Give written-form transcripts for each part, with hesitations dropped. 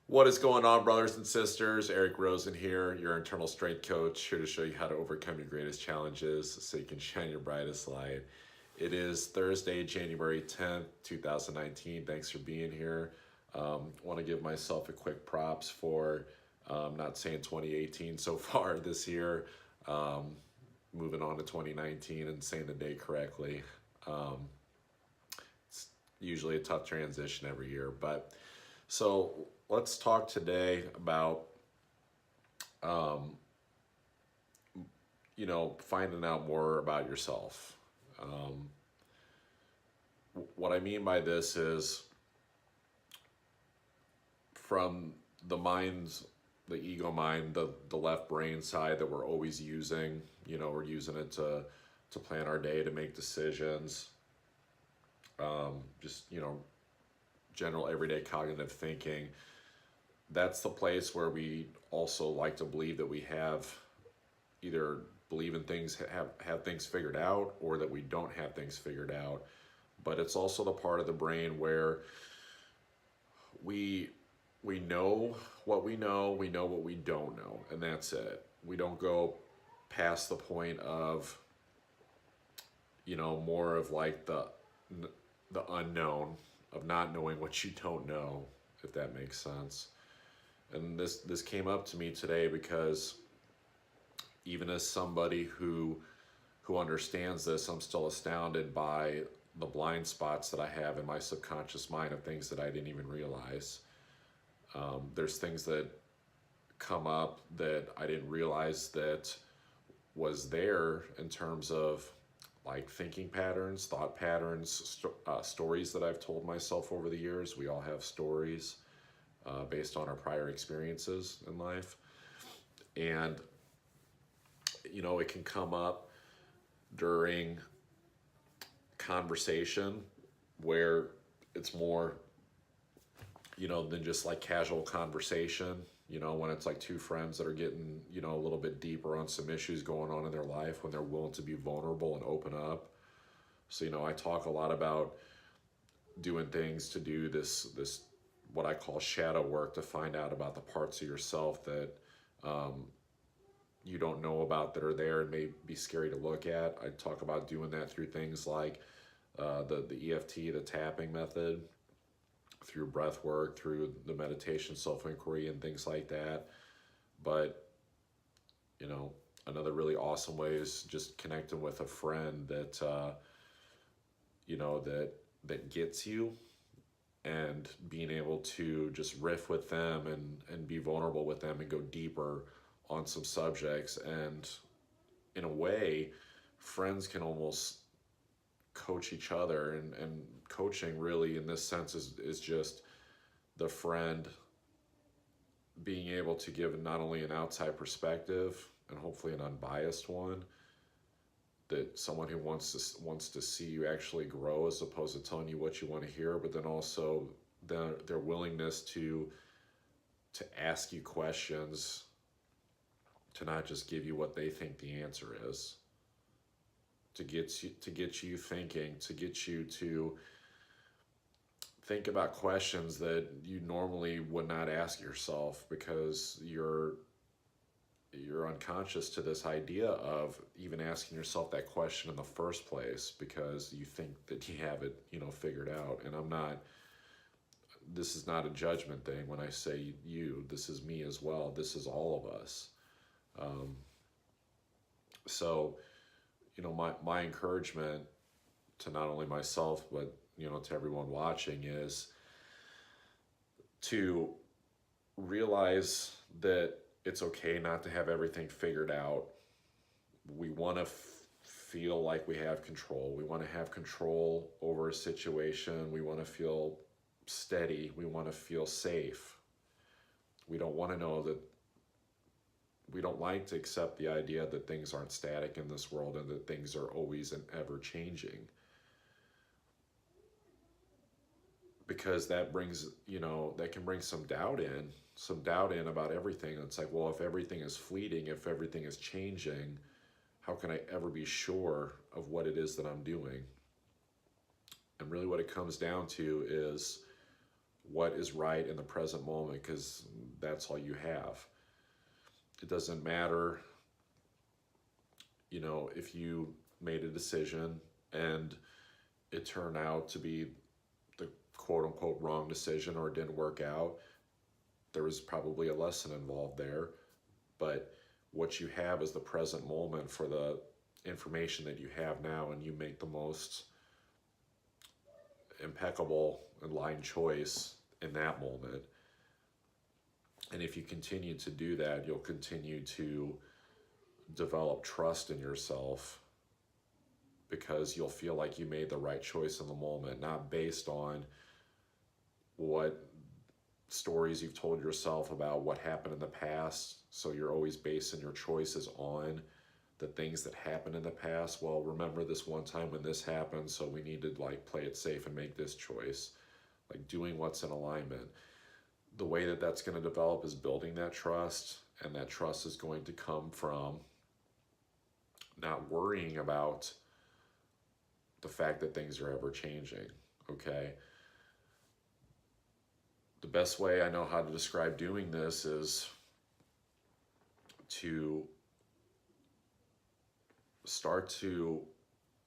What is going on, brothers and sisters? Eric Rosen here, your internal strength coach, here to show you how to overcome your greatest challenges so you can shine your brightest light. It is Thursday, January 10th, 2019. Thanks for being here. Want to give myself a quick props for not saying 2018 so far this year, um, moving on to 2019 and saying the date correctly. Um, it's usually a tough transition every year, but so let's talk today about um, finding out more about yourself. Um, what I mean by this is from the mind's the ego mind, the left brain side that we're always using. We're using it to plan our day, to make decisions. Just general everyday cognitive thinking. That's the place where we also like to believe that we have either believe in things, have things figured out, or that we don't have things figured out. But it's also the part of the brain where we we know what we know what we don't know, and that's it. We don't go past the point of more of like the unknown, of not knowing what you don't know, if that makes sense. And this came up to me today because even as somebody who understands this, I'm still astounded by the blind spots that I have in my subconscious mind of things that I didn't even realize. There's things that come up that I didn't realize that was there in terms of like thinking patterns, thought patterns, stories that I've told myself over the years. We all have stories based on our prior experiences in life. And, it can come up during conversation where it's more, than just like casual conversation. When it's like two friends that are getting, a little bit deeper on some issues going on in their life, when they're willing to be vulnerable and open up. So, I talk a lot about doing things to do this what I call shadow work, to find out about the parts of yourself that you don't know about, that are there and may be scary to look at. I talk about doing that through things like the EFT, the tapping method, through breath work, through the meditation, self inquiry, and things like that. But another really awesome way is just connecting with a friend that that gets you, and being able to just riff with them and be vulnerable with them and go deeper on some subjects. And in a way, friends can almost coach each other, and coaching really in this sense is just the friend being able to give not only an outside perspective, and hopefully an unbiased one, that someone who wants to see you actually grow, as opposed to telling you what you want to hear, but then also their willingness to ask you questions, to not just give you what they think the answer is, to get you thinking, to get you to think about questions that you normally would not ask yourself, because you're unconscious to this idea of even asking yourself that question in the first place, because you think that you have it figured out. And this is not a judgment thing when I say you. This is me as well. This is all of us. um, so my encouragement to not only myself, but to everyone watching, is to realize that it's okay not to have everything figured out. We want to feel like we have control. We want to have control over a situation. We want to feel steady. We want to feel safe. We don't want to know that we don't like to accept the idea that things aren't static in this world, and that things are always and ever changing, because that can bring some doubt in about everything. It's like, well, if everything is fleeting, if everything is changing, how can I ever be sure of what it is that I'm doing? And really what it comes down to is, what is right in the present moment, because that's all you have. It doesn't matter, if you made a decision and it turned out to be the quote unquote wrong decision, or it didn't work out. There was probably a lesson involved there, but what you have is the present moment for the information that you have now, and you make the most impeccable and aligned choice in that moment. And if you continue to do that, you'll continue to develop trust in yourself, because you'll feel like you made the right choice in the moment, not based on what stories you've told yourself about what happened in the past. So you're always basing your choices on the things that happened in the past. Well, remember this one time when this happened, so we need to play it safe and make this choice. Doing what's in alignment. The way that that's going to develop is building that trust, and that trust is going to come from not worrying about the fact that things are ever changing, okay? The best way I know how to describe doing this is to start to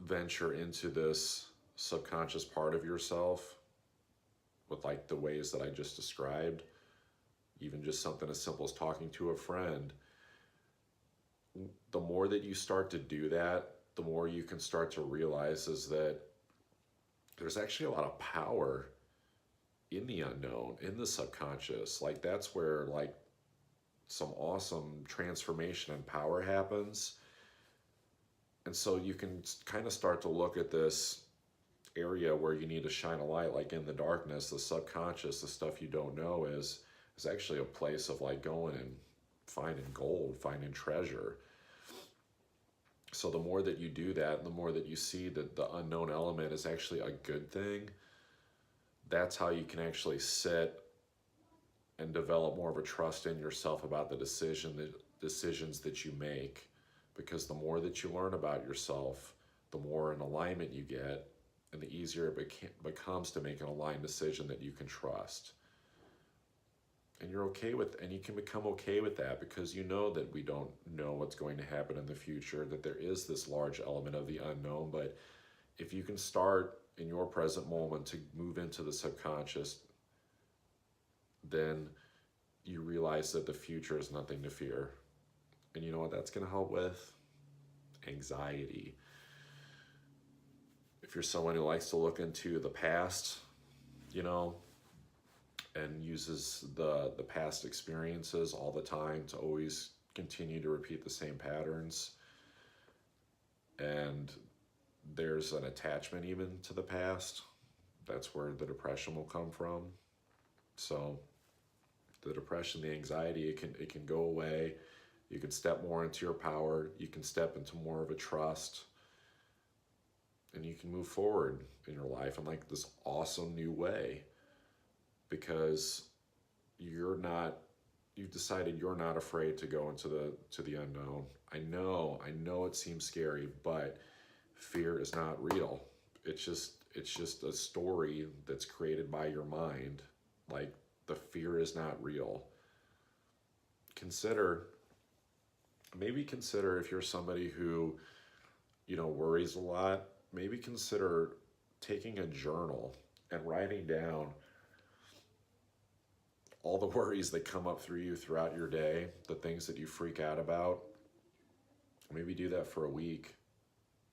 venture into this subconscious part of yourself with the ways that I just described, even just something as simple as talking to a friend. The more that you start to do that, the more you can start to realize is that there's actually a lot of power in the unknown, in the subconscious. That's where some awesome transformation and power happens. And so you can kind of start to look at this area where you need to shine a light, in the darkness, the subconscious, the stuff you don't know is actually a place of going and finding gold, finding treasure. So the more that you do that, and the more that you see that the unknown element is actually a good thing, that's how you can actually sit and develop more of a trust in yourself about the decisions that you make. Because the more that you learn about yourself, the more in alignment you get, and the easier it becomes to make an aligned decision that you can trust. And you can become okay with that, because you know that we don't know what's going to happen in the future, that there is this large element of the unknown. But if you can start in your present moment to move into the subconscious, then you realize that the future is nothing to fear. And you know what that's going to help with? Anxiety. If you're someone who likes to look into the past, and uses the past experiences all the time to always continue to repeat the same patterns, and there's an attachment even to the past, that's where the depression will come from. So the depression, the anxiety, it can go away. You can step more into your power. You can step into more of a trust, and you can move forward in your life in this awesome new way, because you've decided you're not afraid to go into the unknown. I know it seems scary, but fear is not real. It's just a story that's created by your mind. The fear is not real. Maybe consider if you're somebody who, worries a lot, maybe consider taking a journal and writing down all the worries that come up through you throughout your day, the things that you freak out about. Maybe do that for a week,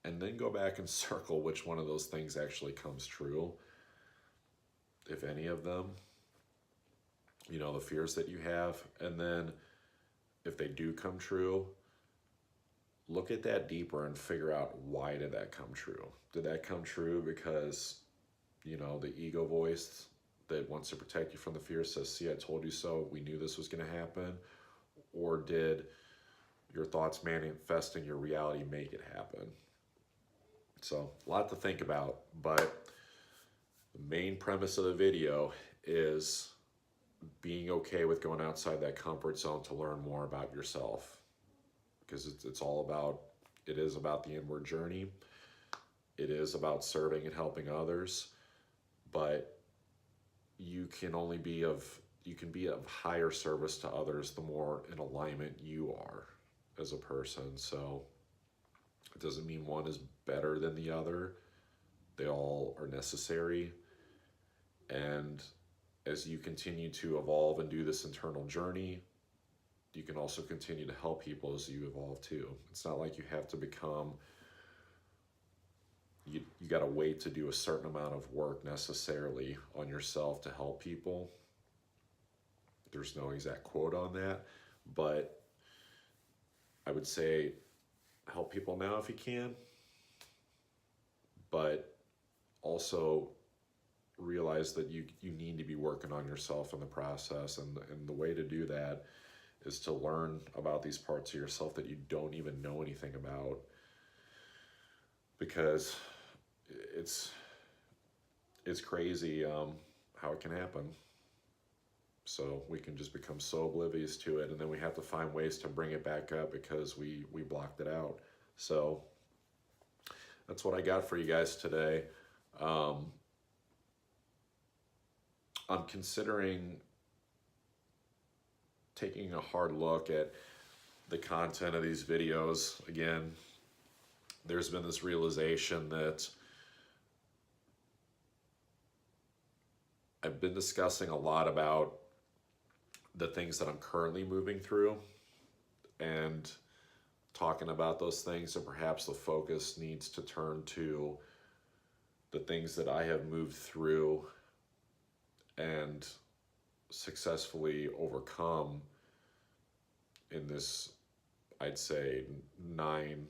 and then go back and circle which one of those things actually comes true, if any of them, the fears that you have. And then if they do come true, look at that deeper and figure out, why did that come true? Did that come true because, the ego voice that wants to protect you from the fear says, see, I told you so, we knew this was going to happen? Or did your thoughts manifesting your reality make it happen? So a lot to think about, but the main premise of the video is being okay with going outside that comfort zone to learn more about yourself, because it is about the inward journey. It is about serving and helping others, but you can be of higher service to others the more in alignment you are as a person. So it doesn't mean one is better than the other. They all are necessary. And as you continue to evolve and do this internal journey, you can also continue to help people as you evolve too. It's not like you have to become, you got to wait to do a certain amount of work necessarily on yourself to help people. There's no exact quote on that, but I would say help people now if you can, but also realize that you need to be working on yourself in the process. And the way to do that is to learn about these parts of yourself that you don't even know anything about, because it's crazy how it can happen. So we can just become so oblivious to it, and then we have to find ways to bring it back up because we blocked it out. So that's what I got for you guys today. I'm considering taking a hard look at the content of these videos. Again, there's been this realization that I've been discussing a lot about the things that I'm currently moving through and talking about those things, and perhaps the focus needs to turn to the things that I have moved through and successfully overcome in this, I'd say, 9+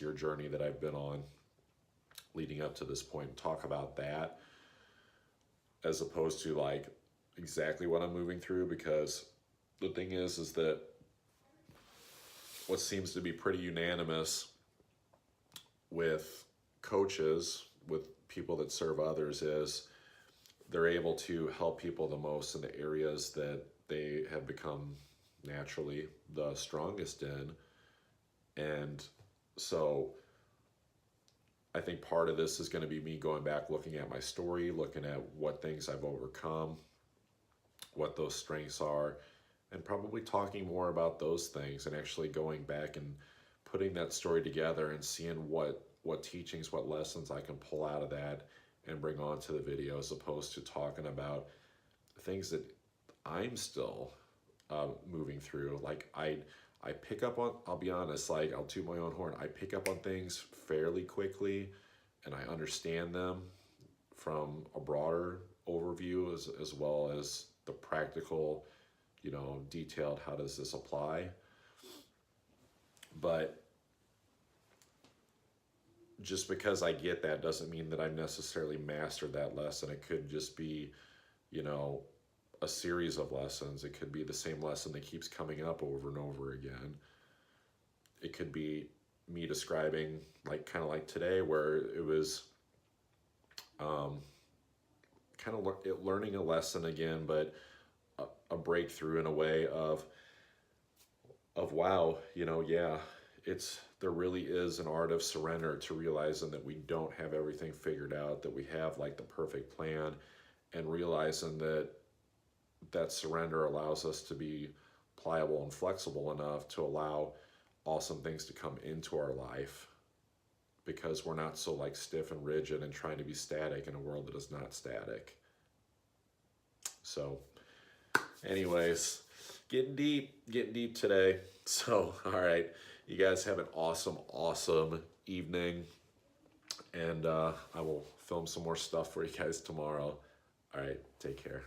year journey that I've been on leading up to this point, and talk about that as opposed to like exactly what I'm moving through. Because the thing is that what seems to be pretty unanimous with coaches, with people that serve others, is they're able to help people the most in the areas that they have become naturally the strongest in. And so I think part of this is going to be me going back, looking at my story, looking at what things I've overcome, what those strengths are, and probably talking more about those things, and actually going back and putting that story together and seeing what teachings, what lessons I can pull out of that and bring onto the video, as opposed to talking about things that I'm still moving through. Like I pick up on, I'll be honest, like I'll toot my own horn, I pick up on things fairly quickly, and I understand them from a broader overview as well as the practical, detailed, how does this apply? But just because I get that doesn't mean that I've necessarily mastered that lesson. It could just be, a series of lessons. It could be the same lesson that keeps coming up over and over again. It could be me describing, kind of like today, where it was kind of learning a lesson again, but a breakthrough in a way of wow, yeah, there really is an art of surrender, to realizing that we don't have everything figured out, that we have like the perfect plan, and realizing that surrender allows us to be pliable and flexible enough to allow awesome things to come into our life, because we're not so like stiff and rigid and trying to be static in a world that is not static. So anyways, getting deep today. So, all right, you guys have an awesome evening, and I will film some more stuff for you guys tomorrow. All right, take care.